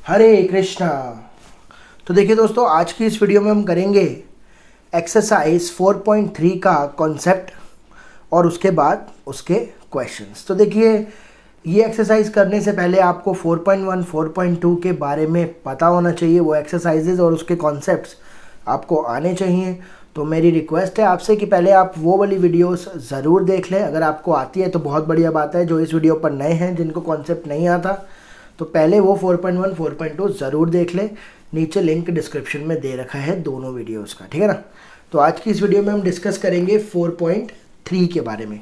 हरे कृष्णा। तो देखिए दोस्तों, आज की इस वीडियो में हम करेंगे एक्सरसाइज 4.3 का कॉन्सेप्ट और उसके बाद उसके क्वेश्चंस। तो देखिए, ये एक्सरसाइज करने से पहले आपको 4.1 4.2 के बारे में पता होना चाहिए, वो एक्सरसाइजेज और उसके कॉन्सेप्ट्स आपको आने चाहिए। तो मेरी रिक्वेस्ट है आपसे कि पहले आप वो वाली वीडियोस ज़रूर देख लें। अगर आपको आती है तो बहुत बढ़िया बात है। जो इस वीडियो पर नए हैं, जिनको कॉन्सेप्ट नहीं आता, तो पहले वो 4.1 4.2 ज़रूर देख लें। नीचे लिंक डिस्क्रिप्शन में दे रखा है दोनों वीडियोस का, ठीक है ना। तो आज की इस वीडियो में हम डिस्कस करेंगे 4.3 के बारे में।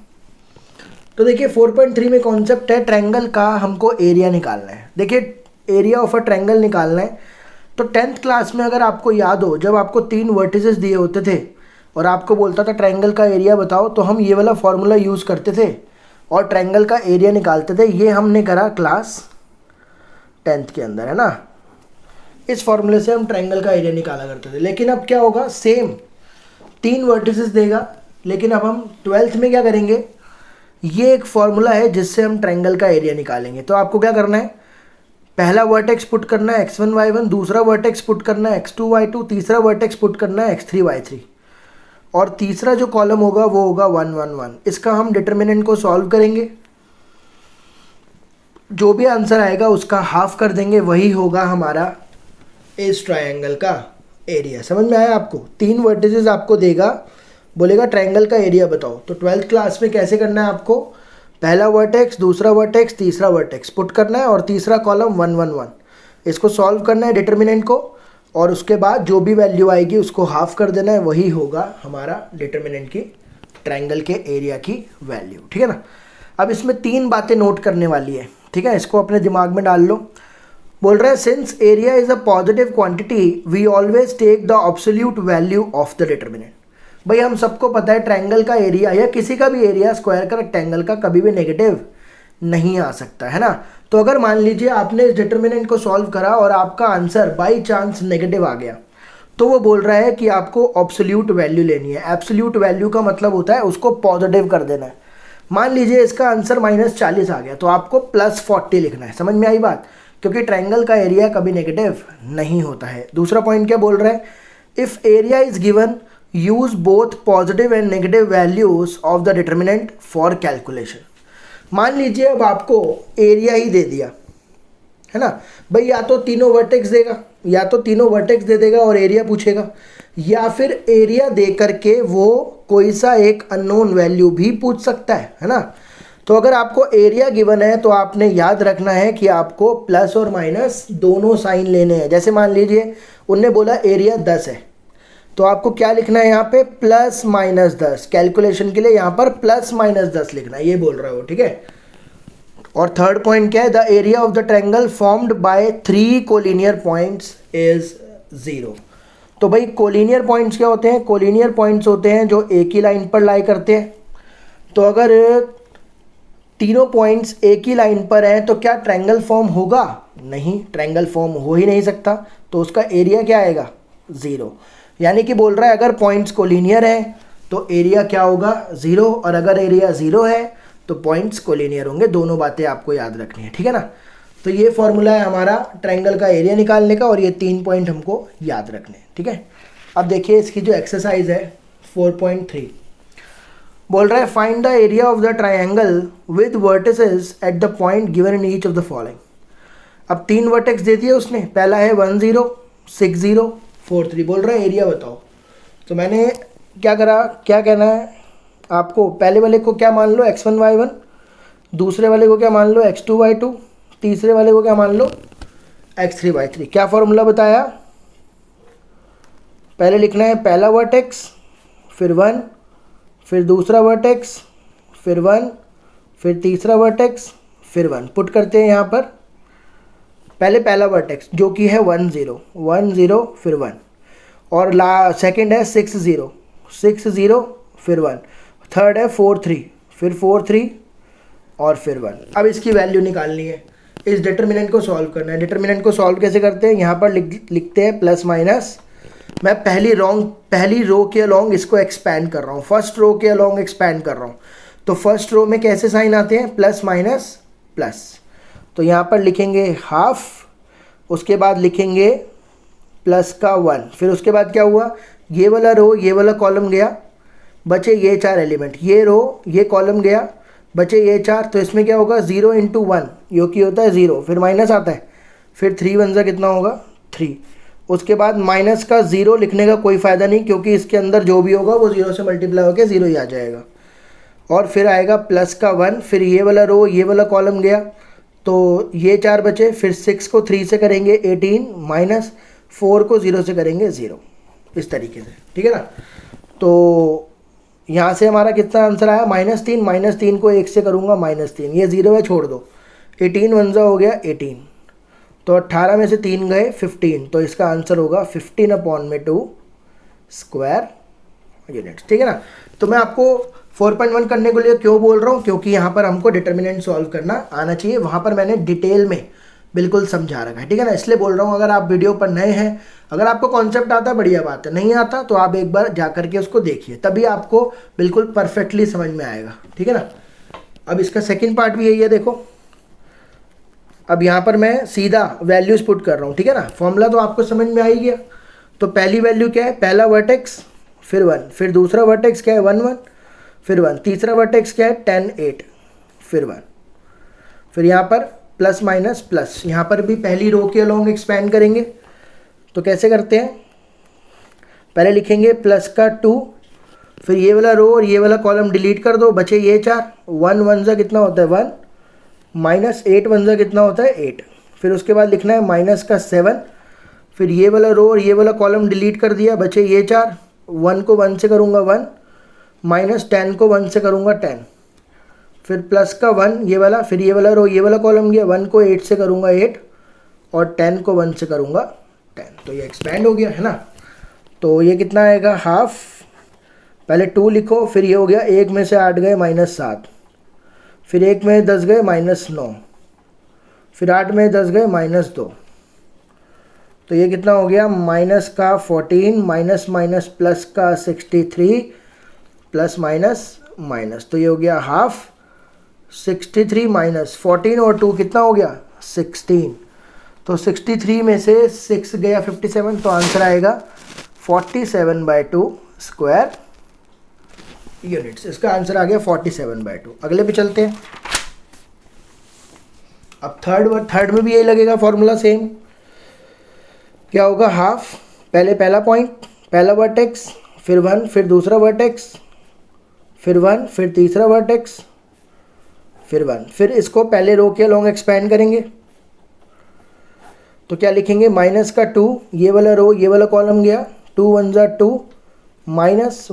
तो देखिए, 4.3 में कॉन्सेप्ट है ट्रायंगल का हमको एरिया निकालना है। देखिए, एरिया ऑफ अ ट्रायंगल निकालना है। तो 10th क्लास में अगर आपको याद हो, जब आपको 3 वर्टिसेस दिए होते थे और आपको बोलता था ट्रायंगल का एरिया बताओ, तो हम ये वाला फॉर्मूला यूज़ करते थे और ट्रायंगल का एरिया निकालते थे। ये हमने करा क्लास 10th के अंदर, है ना। इस फॉर्मूले से हम ट्रायंगल का एरिया निकाला करते थे। लेकिन अब क्या होगा, सेम 3 वर्टिसेस देगा, लेकिन अब हम 12th में क्या करेंगे, ये एक फॉर्मूला है जिससे हम ट्रायंगल का एरिया निकालेंगे। तो आपको क्या करना है, पहला वर्टेक्स पुट करना है x1 y1, दूसरा वर्टेक्स पुट करना है x2 y2, तीसरा वर्टेक्स पुट करना है x3 y3, और तीसरा जो कॉलम होगा वो होगा 1 1 1। इसका हम डिटर्मिनेंट को सॉल्व करेंगे, जो भी आंसर आएगा उसका हाफ कर देंगे, वही होगा हमारा इस ट्रायंगल का एरिया। समझ में आया आपको? 3 वर्टिसेस आपको देगा, बोलेगा ट्रायंगल का एरिया बताओ। तो 12th क्लास में कैसे करना है आपको, पहला वर्टेक्स, दूसरा वर्टेक्स, तीसरा वर्टेक्स पुट करना है और तीसरा कॉलम 1 1 1। इसको सॉल्व करना है डिटर्मिनेंट को, और उसके बाद जो भी वैल्यू आएगी उसको हाफ कर देना है, वही होगा हमारा डिटर्मिनेंट की ट्रायंगल के एरिया की वैल्यू, ठीक है ना। अब इसमें 3 बातें नोट करने वाली है, ठीक है। इसको अपने दिमाग में डाल लो। बोल रहा है since area is a positive quantity we always take the absolute value of the determinant. भाई, हम सबको पता है ट्रायंगल का एरिया या किसी का भी एरिया, स्क्वायर का, रेक्टेंगल का, कभी भी नेगेटिव नहीं आ सकता, है ना। तो अगर मान लीजिए आपने इस डिटर्मिनेंट को सॉल्व करा और आपका आंसर बाई चांस नेगेटिव आ गया, तो वो बोल रहा है कि आपको एब्सोल्यूट वैल्यू लेनी है। एब्सोल्यूट वैल्यू का मतलब होता है उसको पॉजिटिव कर देना है। मान लीजिए इसका आंसर -40 आ गया, तो आपको +40 लिखना है। समझ में आई बात? क्योंकि ट्रायंगल का एरिया कभी नेगेटिव नहीं होता है। दूसरा पॉइंट क्या बोल रहा है, if area is given use both positive and negative values of the determinant for calculation. मान लीजिए अब आपको एरिया ही दे दिया, है ना भाई, या तो तीनों वर्टेक्स देगा, या तो तीनों वर्टेक्स दे देगा और एरिया पूछेगा, या फिर एरिया दे करके वो कोई सा एक अननोन वैल्यू भी पूछ सकता है ना। तो अगर आपको एरिया गिवन है तो आपने याद रखना है कि आपको प्लस और माइनस दोनों साइन लेने हैं। जैसे मान लीजिए उनने बोला एरिया 10 है, तो आपको क्या लिखना है यहाँ पे, +-10। कैलकुलेशन के लिए यहाँ पर +-10 लिखना है, ये बोल रहा है वो, ठीक है। और थर्ड पॉइंट क्या है, the area of the triangle formed by 3 collinear points is 0। तो भाई, कोलिनियर पॉइंट्स क्या होते हैं, कोलिनियर पॉइंट्स होते हैं जो एक ही लाइन पर लाई करते हैं। तो अगर तीनों पॉइंट्स एक ही लाइन पर हैं तो क्या ट्रायंगल फॉर्म होगा? नहीं, ट्रायंगल फॉर्म हो ही नहीं सकता। तो उसका एरिया क्या आएगा, 0। यानी कि बोल रहा है अगर पॉइंट्स कोलिनियर हैं तो एरिया क्या होगा, 0, और अगर एरिया 0 है तो पॉइंट्स कोलिनियर होंगे। दोनों बातें आपको याद रखनी है, ठीक है ना। तो ये फॉर्मूला है हमारा ट्रायंगल का एरिया निकालने का, और ये 3 पॉइंट हमको याद रखने हैं, ठीक है। अब देखिए इसकी जो एक्सरसाइज है 4.3, बोल रहा है find the area of the triangle with vertices at the point given in each of the following. अब 3 वर्टेक्स दे दिए उसने, पहला है 1 0 6 0 4 3। बोल रहा है एरिया बताओ। तो मैंने क्या करा, क्या कहना है आपको, पहले वाले को क्या मान लो, x1 y1, दूसरे वाले को क्या मान लो, x2 y2, तीसरे वाले को क्या मान लो, x3 y3। क्या फॉर्मूला बताया, पहले लिखना है पहला वर्टेक्स, फिर 1, फिर दूसरा वर्टेक्स, फिर 1, फिर तीसरा वर्टेक्स, फिर 1। पुट करते हैं यहाँ पर, पहले पहला वर्टेक्स जो कि है 1 0 1 0 फिर 1, और सेकंड है 6 0 6 0 फिर 1, थर्ड है 4 3 फिर 4 3 और फिर 1। अब इसकी वैल्यू निकालनी है, इस डिटर्मिनेंट को सॉल्व करना है। डिटर्मिनेंट को सॉल्व कैसे करते हैं, यहाँ पर लिखते हैं +-। मैं पहली रो के अलोंग इसको एक्सपैंड कर रहा हूँ, फर्स्ट रो के अलोंग एक्सपैंड कर रहा हूँ। तो फर्स्ट रो में कैसे साइन आते हैं, +-, प्लस। तो यहाँ पर लिखेंगे हाफ, उसके बाद लिखेंगे प्लस का 1, फिर उसके बाद क्या हुआ, ये वाला रो ये वाला कॉलम गया, बचे ये 4 एलिमेंट, ये रो ये कॉलम गया, बचे ये 4, तो इसमें क्या होगा 0 इंटू 1 जो कि होता है 0, फिर माइनस आता है, फिर 3 1 सा कितना होगा 3। उसके बाद माइनस का 0 लिखने का कोई फ़ायदा नहीं, क्योंकि इसके अंदर जो भी होगा वो 0 से मल्टीप्लाई होकर 0 ही आ जाएगा। और फिर आएगा प्लस का 1, फिर ये वाला रो ये वाला कॉलम गया, तो ये 4 बचे, फिर 6 को 3 से करेंगे 18, माइनस 4 को 0 से करेंगे 0, इस तरीके से, ठीक है ना। तो यहाँ से हमारा कितना आंसर आया -3, -3 को 1 से करूँगा -3, ये 0 है छोड़ दो, 18 1 सा हो गया 18, तो 18 में से 3 गए 15, तो इसका आंसर होगा 15/2 स्क्वायर यूनिट्स, ठीक है ना। तो मैं आपको 4.1 करने के लिए क्यों बोल रहा हूँ, क्योंकि यहाँ पर हमको डिटर्मिनेंट सॉल्व करना आना चाहिए, वहाँ पर मैंने डिटेल में बिल्कुल समझा रखा है, ठीक है ना, इसलिए बोल रहा हूँ। अगर आप वीडियो पर नए हैं, अगर आपको कॉन्सेप्ट आता है बढ़िया बात है, नहीं आता तो आप एक बार जा करके उसको देखिए, तभी आपको बिल्कुल परफेक्टली समझ में आएगा, ठीक है ना। अब इसका सेकंड पार्ट भी यही है, देखो अब यहाँ पर मैं सीधा वैल्यूज़ पुट कर रहा हूँ, ठीक है ना। फॉर्मूला तो आपको समझ में आ ही गया। तो पहली वैल्यू क्या है, पहला वर्टेक्स फिर 1, फिर दूसरा वर्टेक्स क्या है 1 1, फिर 1, तीसरा वर्टेक्स क्या है 10 8, फिर 1, फिर यहाँ पर प्लस माइनस प्लस, यहाँ पर भी पहली रो के अलोंग एक्सपेंड करेंगे। तो कैसे करते हैं, पहले लिखेंगे प्लस का 2, फिर ये वाला रो और ये वाला कॉलम डिलीट कर दो, बचे ये 4, 1 1 सा कितना होता है 1, माइनस 8 1 सा कितना होता है 8, फिर उसके बाद लिखना है माइनस का 7, फिर ये वाला रो और ये वाला कॉलम डिलीट कर दिया, बचे ये 4, 1 को 1 से करूँगा 1, माइनस 10 को 1 से करूँगा 10, फिर प्लस का 1 ये वाला, फिर ये वाला रो ये वाला कॉलम गया, 1 को 8 से करूँगा 8 और 10 को 1 से करूँगा 10, तो ये एक्सपेंड हो गया है ना। तो ये कितना आएगा हाफ, पहले 2 लिखो, फिर ये हो गया 1 में से 8 गए -7, फिर 1 में 10 गए -9, फिर 8 में 10 गए -2, तो ये कितना हो गया माइनस का 14, माइनस माइनस प्लस का 63, प्लस माइनस माइनस, तो ये हो गया हाफ, 63 माइनस 14 और 2 कितना हो गया 16, तो 63 में से 6 गया 57, तो आंसर आएगा 47/2 स्क्वायर यूनिट्स। इसका आंसर आ गया 47/2। अगले पे चलते हैं। अब थर्ड में भी यही लगेगा फॉर्मूला सेम। क्या होगा हाफ, पहले पहला पॉइंट पहला वर्टेक्स, फिर 1, फिर दूसरा वर्टेक्स, फिर 1, फिर तीसरा वर्टेक्स, फिर 1, फिर इसको पहले रो के अलोंग एक्सपेंड करेंगे। तो क्या लिखेंगे माइनस का 2, ये वाला रो ये वाला कॉलम गया, 2 1 ज़ा 2, माइनस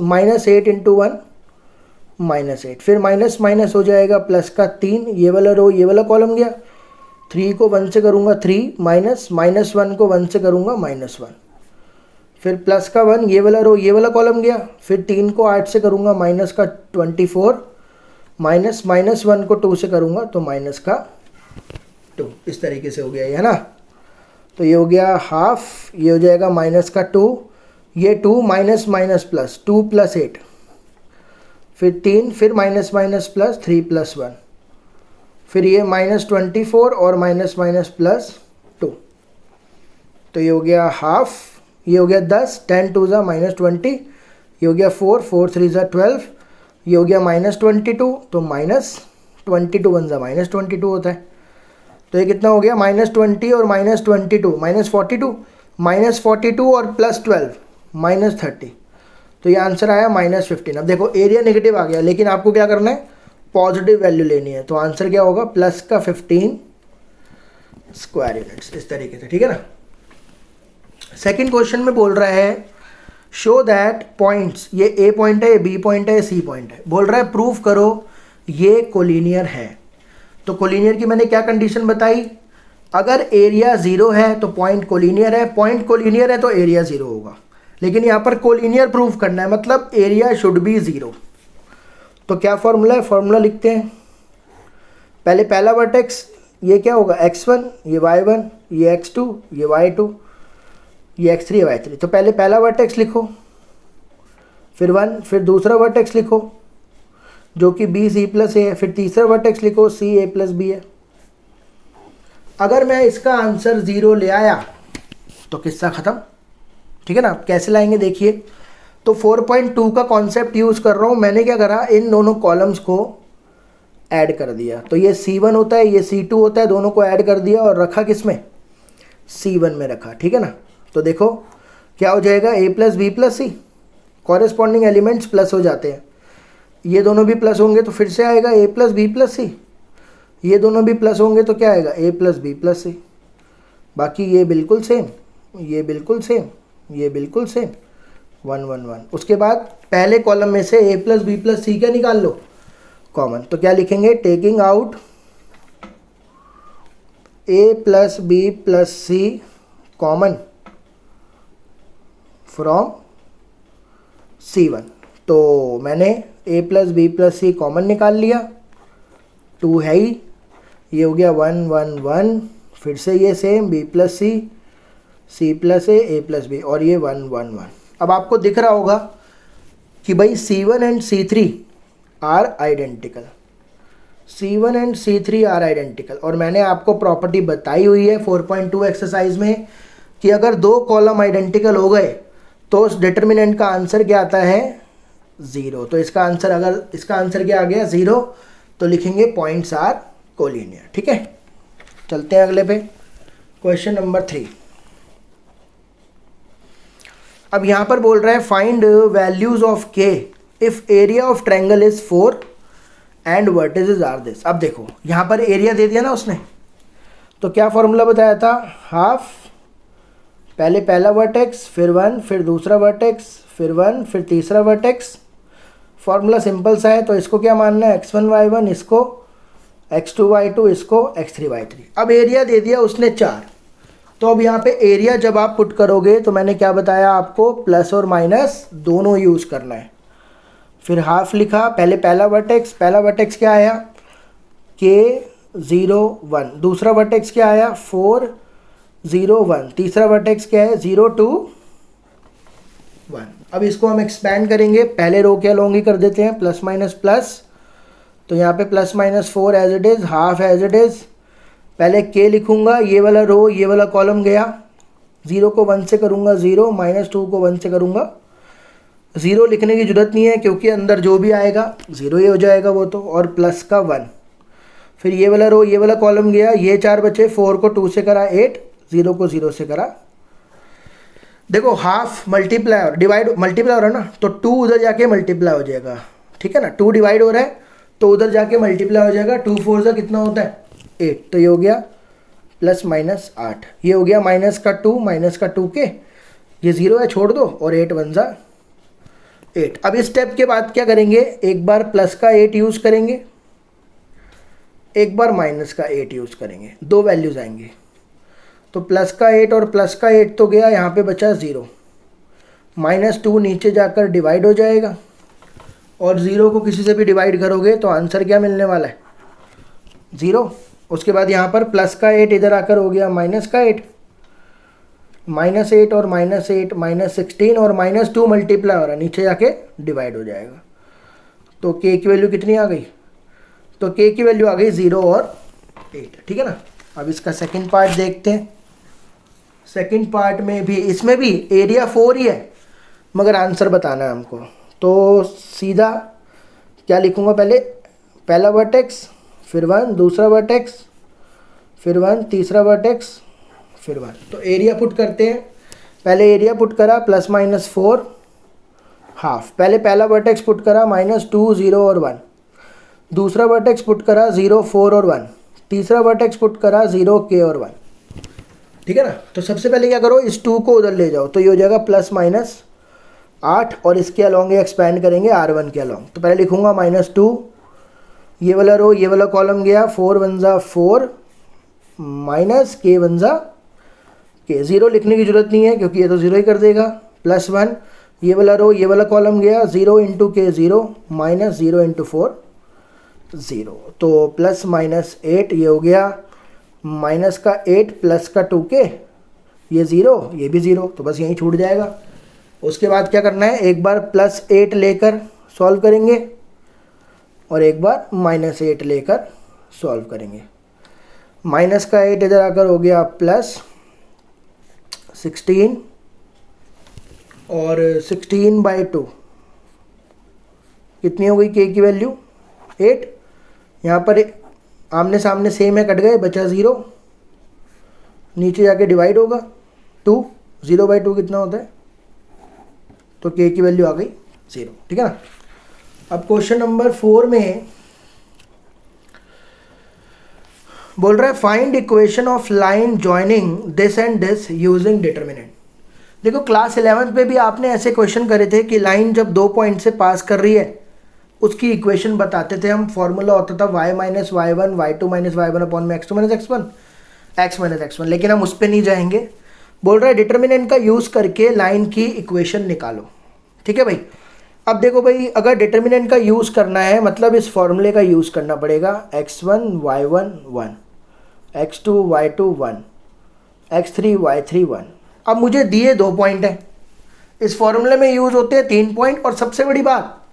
8 इंटू 1 -8, फिर माइनस माइनस हो जाएगा प्लस का 3, ये वाला रो ये वाला कॉलम गया, 3 को 1 से करूँगा 3, माइनस 1 को 1 से करूँगा -1, फिर प्लस का 1 ये वाला रो ये वाला कॉलम गया, फिर 3 को 8 से करूँगा माइनस का 24, माइनस 1 को 2 से करूँगा तो माइनस का 2, इस तरीके से हो गया है ना। तो ये हो गया हाफ, ये हो जाएगा माइनस का 2, ये 2 माइनस माइनस प्लस 2 + 8, फिर 3, फिर माइनस माइनस प्लस 3 + 1, फिर ये -24 और माइनस माइनस प्लस 2, तो ये हो गया हाफ, ये हो गया 10, 10 2 ज़ा -20, ये हो गया 4, 4 3 ज़ा 12, ये हो गया -22, तो -22 1 ज़ा -22 होता है। तो ये कितना हो गया -20 और -22 -42, -42 और +12 -30, तो ये आंसर आया -15। अब देखो एरिया नेगेटिव आ गया, लेकिन आपको क्या करना है पॉजिटिव वैल्यू लेनी है, तो आंसर क्या होगा प्लस का 15 स्क्वायर यूनिट्स, इस तरीके से, ठीक है ना। सेकंड क्वेश्चन में बोल रहा है शो दैट पॉइंट्स, ये ए पॉइंट है, ये बी पॉइंट है, ये सी पॉइंट है, बोल रहा है प्रूफ करो ये कोलिनियर है। तो कोलिनियर की मैंने क्या कंडीशन बताई, अगर एरिया 0 है तो पॉइंट कोलिनियर है, पॉइंट कोलिनियर है तो एरिया 0 होगा, लेकिन यहाँ पर कोलिनियर प्रूफ करना है, मतलब एरिया शुड बी 0। तो क्या फॉर्मूला है, फॉर्मूला लिखते हैं। पहले पहला वर्टेक्स ये क्या होगा x1, ये y1, ये x2, ये y2, ये x3, ये y3। तो पहले पहला वर्टेक्स लिखो, फिर 1, फिर दूसरा वर्टेक्स लिखो जो कि b c + a है, फिर तीसरा वर्टेक्स लिखो c a + b है, अगर मैं इसका आंसर 0 ले आया तो किस्सा ख़त्म, ठीक है ना। कैसे लाएंगे देखिए, तो 4.2 का कॉन्सेप्ट यूज़ कर रहा हूँ। मैंने क्या करा, इन दोनों कॉलम्स को ऐड कर दिया। तो ये C1 होता है, ये C2 होता है, दोनों को ऐड कर दिया और रखा किस में, C1 में रखा, ठीक है ना। तो देखो क्या हो जाएगा, A plus B plus C, corresponding elements plus हो जाते हैं। ये दोनों भी प्लस होंगे तो फिर से आएगा A प्लस बी प्लस सी, ये दोनों भी प्लस होंगे तो क्या आएगा, A प्लस बी प्लस सी। बाकी ये बिल्कुल सेम, ये बिल्कुल सेम, ये बिल्कुल सेम, 1 1 1। उसके बाद पहले कॉलम में से A plus B plus C क्या निकाल लो, कॉमन। तो क्या लिखेंगे, taking out A plus B plus C common from C1। तो मैंने A plus B plus C common निकाल लिया, 2 है ही, ये हो गया 1 1 1। फिर से ये same, B plus C, C plus A plus B, और ये 1 1 1। अब आपको दिख रहा होगा कि भाई C1 and C3 are identical, C1 and C3 are identical. और मैंने आपको प्रॉपर्टी बताई हुई है 4.2 एक्सरसाइज में कि अगर दो कॉलम आइडेंटिकल हो गए तो उस डिटर्मिनेंट का आंसर क्या आता है, 0। तो इसका आंसर, अगर इसका आंसर क्या आ गया, 0, तो लिखेंगे पॉइंट्स आर कोलिनियर, ठीक है। चलते हैं अगले पे, क्वेश्चन नंबर 3। अब यहाँ पर बोल रहा है find values of K if area of triangle is 4 and vertices are this. अब देखो यहाँ पर एरिया दे दिया ना उसने, तो क्या फॉर्मूला बताया था, हाफ, पहले पहला वर्टेक्स, फिर 1, फिर दूसरा वर्टेक्स, फिर 1, फिर तीसरा वर्टेक्स। फॉर्मूला सिंपल सा है, तो इसको क्या मानना है, x1 y1, इसको x2 y2, इसको x3 y3। अब एरिया दे दिया उसने 4, तो अब यहाँ पे एरिया जब आप पुट करोगे तो मैंने क्या बताया आपको, प्लस और माइनस दोनों यूज़ करना है। फिर हाफ लिखा, पहले पहला वर्टेक्स क्या आया, k 0 1, दूसरा वर्टेक्स क्या आया, 4 0 1, तीसरा वर्टेक्स क्या है, 0 2 1। अब इसको हम एक्सपैंड करेंगे, पहले रो के अलोंग ही कर देते हैं, प्लस माइनस प्लस, तो यहाँ पे plus minus 4 as it is, half as it is. पहले के लिखूंगा, ये वाला रो ये वाला कॉलम गया, 0 को 1 से करूँगा 0, माइनस 2 को 1 से करूँगा 0। लिखने की ज़रूरत नहीं है क्योंकि अंदर जो भी आएगा 0 ही हो जाएगा वो तो, और प्लस का 1। फिर ये वाला रो ये वाला कॉलम गया, ये 4 बचे, 4 को 2 से करा 8, 0 को 0 से करा। देखो हाफ मल्टीप्लाई और डिवाइड, मल्टीप्लाई हो रहा है ना, तो 2 उधर जाके मल्टीप्लाई हो जाएगा, ठीक है ना। 2 डिवाइड हो रहा है तो उधर जाके मल्टीप्लाई हो जाएगा, 2 4 से कितना होता है, 8। तो ये हो गया प्लस माइनस 8, ये हो गया माइनस का 2, माइनस का 2 के, ये 0 है छोड़ दो, और 8 1 जा 8। अब इस स्टेप के बाद क्या करेंगे, एक बार प्लस का 8 यूज़ करेंगे, एक बार माइनस का 8 यूज़ करेंगे, दो वैल्यूज़ आएंगे। तो प्लस का 8 और प्लस का 8 तो गया, यहाँ पे बचा 0, माइनस 2 नीचे जाकर डिवाइड हो जाएगा, और 0 को किसी से भी डिवाइड करोगे तो आंसर क्या मिलने वाला है, 0। उसके बाद यहाँ पर प्लस का 8 इधर आकर हो गया माइनस का 8, माइनस 8 और माइनस 8 माइनस 16, और माइनस 2 मल्टीप्लाई हो रहा है, नीचे जाके डिवाइड हो जाएगा। तो के की वैल्यू कितनी आ गई, तो के की वैल्यू आ गई 0 और 8, ठीक है ना। अब इसका सेकंड पार्ट देखते हैं। सेकंड पार्ट में भी, इसमें भी एरिया 4 ही है मगर आंसर बताना है हमको। तो सीधा क्या लिखूँगा, पहले पहला वर्टेक्स, फिर 1, दूसरा वर्टेक्स, फिर 1, तीसरा वर्टेक्स, फिर 1। तो एरिया पुट करते हैं, पहले एरिया पुट करा प्लस माइनस 4 हाफ, पहले पहला वर्टेक्स पुट करा माइनस 2 0 और 1, दूसरा वर्टेक्स पुट करा 0 4 और 1, तीसरा वर्टेक्स पुट करा 0 k और 1, ठीक है ना। तो सबसे पहले क्या करो, इस 2 को उधर ले जाओ, तो ये हो जाएगा प्लस माइनस 8, और इसके अलोंग एक्सपैंड करेंगे R1 के अलोंग। तो पहले लिखूंगा माइनस 2, ये वाला रो ये वाला कॉलम गया, 4 1 जा 4, माइनस k 1 जा k, 0 लिखने की ज़रूरत नहीं है क्योंकि ये तो 0 ही कर देगा, प्लस 1, ये वाला रो ये वाला कॉलम गया, 0 इंटू के 0, माइनस 0 इंटू 4 0। तो प्लस माइनस 8, ये हो गया माइनस का 8 प्लस का 2 के, ये 0 ये भी 0, तो बस यहीं छूट जाएगा। उसके बाद क्या करना है, एक बार प्लस 8 लेकर सॉल्व करेंगे और एक बार माइनस 8 लेकर सॉल्व करेंगे। माइनस का 8 इधर आकर हो गया प्लस 16 और 16/2 कितनी हो गई k की वैल्यू 8। यहाँ पर आमने सामने सेम है, कट गए, बचा 0, नीचे जाके डिवाइड होगा 2, 0/2 कितना होता है, तो k की वैल्यू आ गई 0। ठीक है ना। अब क्वेश्चन नंबर 4 में बोल रहा है find equation of line joining this and this using determinant. देखो क्लास 11th में भी आपने ऐसे क्वेश्चन करे थे कि लाइन जब 2 पॉइंट से पास कर रही है उसकी इक्वेशन बताते थे हम। फॉर्मूला होता था y minus y1 y2 minus y1 upon में x2 minus x1 x minus x1, लेकिन हम उस पर नहीं जाएंगे। बोल रहा है डिटर्मिनेंट का यूज़ करके लाइन की इक्वेशन निकालो। ठीक है भाई। अब देखो भाई, अगर डिटर्मिनेंट का यूज़ करना है मतलब इस फॉर्मूले का यूज़ करना पड़ेगा। x1 y1 1, x2 y2 1, x3 y3 1। अब मुझे दिए 2 पॉइंट है, इस फॉर्मूले में यूज़ होते हैं 3 पॉइंट, और सबसे बड़ी बात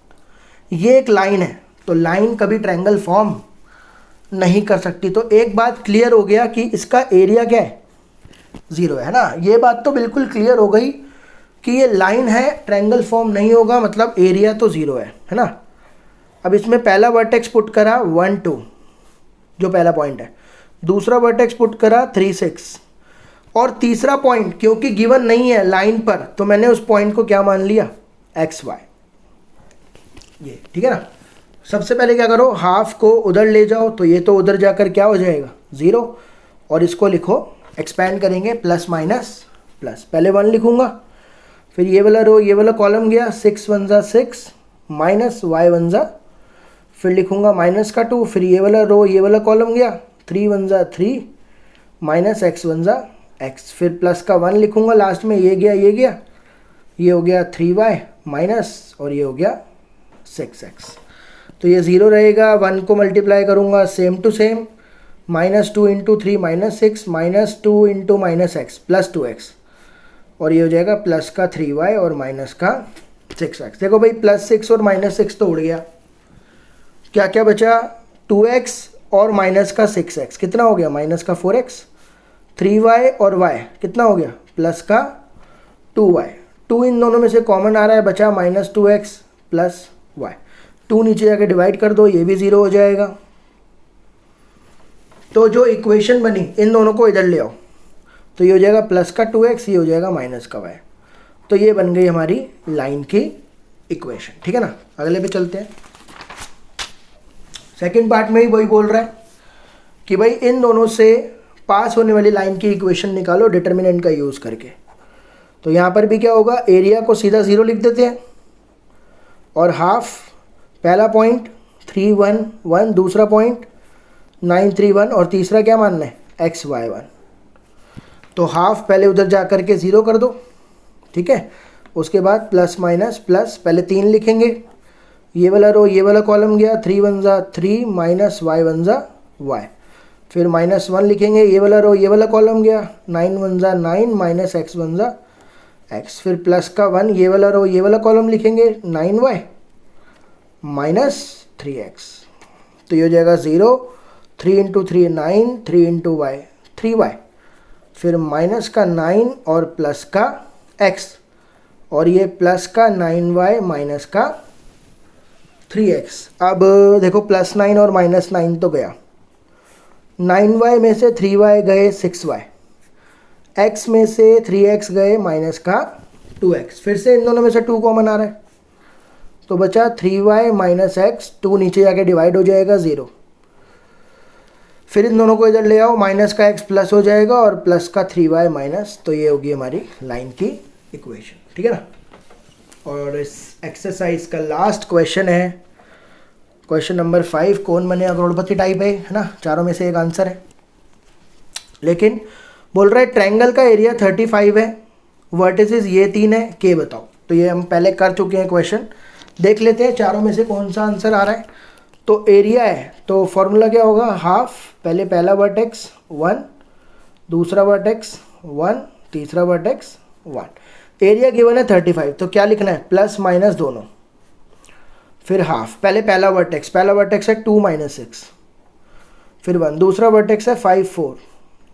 ये एक लाइन है, तो लाइन कभी ट्रायंगल फॉर्म नहीं कर सकती। तो एक बात क्लियर हो गया कि इसका एरिया क्या है, 0 है ना। ये बात तो बिल्कुल क्लियर हो गई कि ये लाइन है, ट्रायंगल फॉर्म नहीं होगा, मतलब एरिया तो 0 है ना। अब इसमें पहला वर्टेक्स पुट करा 1 2 जो पहला पॉइंट है, दूसरा वर्टेक्स पुट करा 3 6, और तीसरा पॉइंट क्योंकि गिवन नहीं है लाइन पर तो मैंने उस पॉइंट को क्या मान लिया, XY। ये ठीक है ना। सबसे पहले क्या करो, हाफ को उधर ले जाओ, तो ये तो उधर जाकर क्या हो जाएगा 0, और इसको लिखो, एक्सपेंड करेंगे प्लस माइनस प्लस। पहले 1 लिखूंगा, फिर ये वाला रो ये वाला कॉलम गया, 6 1 जा 6 माइनस y 1 जा, फिर लिखूंगा माइनस का 2, फिर ये वाला रो ये वाला कॉलम गया, 3 1 जा 3 माइनस x 1 जा x, फिर प्लस का 1 लिखूंगा लास्ट में, ये गया ये गया, ये हो गया 3y माइनस, और ये हो गया 6x। तो ये 0 रहेगा, 1 को मल्टीप्लाई करूंगा same to same, minus 2 into 3 minus 6 minus 2 into minus x plus 2x, और ये हो जाएगा प्लस का 3y और माइनस का 6x। देखो भाई प्लस 6 और माइनस 6 तो उड़ गया, क्या क्या बचा, 2x और माइनस का 6x कितना हो गया, माइनस का 4x, 3y और y कितना हो गया, प्लस का 2y। 2 इन दोनों में से कॉमन आ रहा है, बचा माइनस 2x प्लस y। 2 नीचे जाके डिवाइड कर दो, ये भी 0 हो जाएगा। तो जो इक्वेशन बनी इन दोनों को इधर ले आओ, तो ये हो जाएगा प्लस का 2x, ये हो जाएगा माइनस का y। तो ये बन गई हमारी लाइन की इक्वेशन। ठीक है ना। अगले पे चलते हैं। सेकंड पार्ट में ही वही बोल रहा है कि भाई इन दोनों से पास होने वाली लाइन की इक्वेशन निकालो डिटर्मिनेंट का यूज़ करके। तो यहाँ पर भी क्या होगा, एरिया को सीधा 0 लिख देते हैं, और हाफ पहला पॉइंट 3 1 1, दूसरा पॉइंट 9 3 1, और तीसरा क्या मानना है, XY 1। तो हाफ पहले उधर जा कर के 0 कर दो। ठीक है। उसके बाद प्लस माइनस प्लस, पहले 3 लिखेंगे, ये वाला रो ये वाला कॉलम गया, 3 1 जा 3 माइनस y 1 जा y, फिर माइनस 1 लिखेंगे, ये वाला रो ये वाला कॉलम गया, 9 1 जा 9 माइनस x 1 जा x, फिर प्लस का 1 ये वाला रो ये वाला कॉलम लिखेंगे, 9y माइनस 3x। तो ये हो जाएगा 0, 3 इंटू 3 9, 3 इंटू y 3y, फिर माइनस का 9 और प्लस का x, और ये प्लस का 9y माइनस का 3x। अब देखो प्लस 9 और माइनस 9 तो गया, 9y में से 3y गए 6y, x में से 3x गए माइनस का 2x, फिर से इन दोनों में से 2 कॉमन आ रहा है, तो बचा 3y माइनस x, 2 नीचे जाके डिवाइड हो जाएगा 0, फिर इन दोनों को इधर ले आओ, माइनस का x प्लस हो जाएगा और प्लस का 3y माइनस। तो ये होगी हमारी लाइन की इक्वेशन। ठीक है ना। और इस एक्सरसाइज का लास्ट क्वेश्चन है, क्वेश्चन नंबर 5, कौन बनेगा करोड़पति टाइप है ना, चारों में से एक आंसर है, लेकिन बोल रहा है ट्रायंगल का एरिया 35 है, वर्टिसेस ये 3 है, के बताओ। तो ये हम पहले कर चुके हैं क्वेश्चन, देख लेते हैं चारों में से कौन सा आंसर आ रहा है। तो एरिया है, तो फॉर्मूला क्या होगा, हाफ, पहले पहला वर्टेक्स 1, दूसरा वर्टेक्स 1, तीसरा वर्टेक्स 1। एरिया गिवन है 35, तो क्या लिखना है, प्लस माइनस दोनों, फिर हाफ, पहले पहला वर्टेक्स है 2 माइनस 6, फिर 1, दूसरा वर्टेक्स है 5 4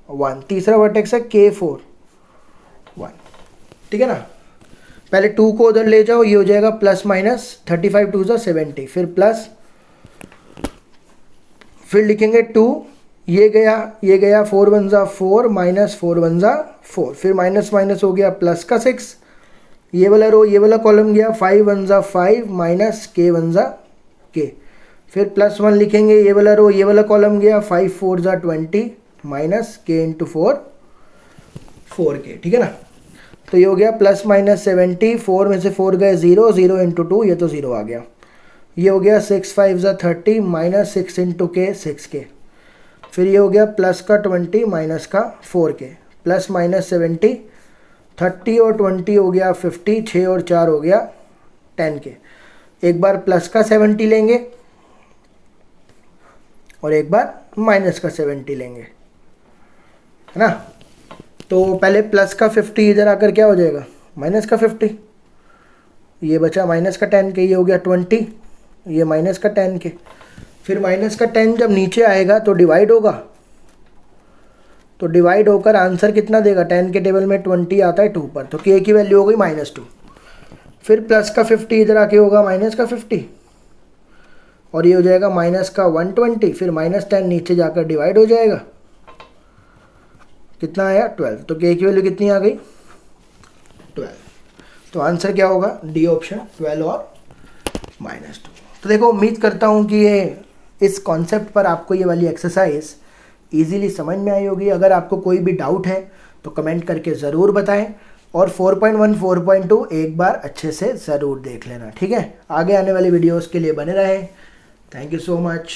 1, तीसरा वर्टेक्स है K 4 1, ठीक है ना। पहले 2 को उधर ले जाओ, ये हो जाएगा प्लस माइनस 35 2 70, फिर प्लस, फिर लिखेंगे 2, ये गया 4 1 जा 4 माइनस 4 1 जा 4, फिर माइनस माइनस हो गया प्लस का 6, ये वाला रो ये वाला कॉलम गया 5 1 जा 5 माइनस K 1 जा K, फिर प्लस 1 लिखेंगे, ये वाला रो ये वाला कॉलम गया 5 4 जा 20 माइनस K इंटू 4 4K, ठीक है ना। तो ये हो गया प्लस माइनस 70, 4 में से 4 गए 0 0 इंटू 2, ये तो 0 आ गया। ये हो गया 6 5 जा 30 माइनस 6 इंटू K 6K, फिर ये हो गया प्लस का 20 माइनस का 4K, प्लस माइनस 70, 30 और 20 हो गया 50, 6 और 4 हो गया 10K। एक बार प्लस का 70 लेंगे और एक बार माइनस का 70 लेंगे, है ना। तो पहले प्लस का 50 इधर आकर क्या हो जाएगा, माइनस का 50, ये बचा माइनस का 10K, ये हो गया 20, ये माइनस का 10K, फिर माइनस का 10 जब नीचे आएगा तो डिवाइड होगा, तो डिवाइड होकर आंसर कितना देगा, 10 के टेबल में 20 आता है 2 पर, तो K की वैल्यू हो गई -2। फिर प्लस का 50 इधर आके होगा माइनस का 50, और ये हो जाएगा माइनस का 120, फिर माइनस 10 नीचे जाकर डिवाइड हो जाएगा, कितना आया 12, तो K की वैल्यू कितनी आ गई 12। तो आंसर क्या होगा, डी ऑप्शन 12 और -2। तो देखो, उम्मीद करता हूँ कि ये इस कॉन्सेप्ट पर आपको ये वाली एक्सरसाइज इजीली समझ में आई होगी। अगर आपको कोई भी डाउट है तो कमेंट करके ज़रूर बताएं, और 4.1 4.2 एक बार अच्छे से ज़रूर देख लेना, ठीक है। आगे आने वाली वीडियोस के लिए बने रहें। Thank you so much.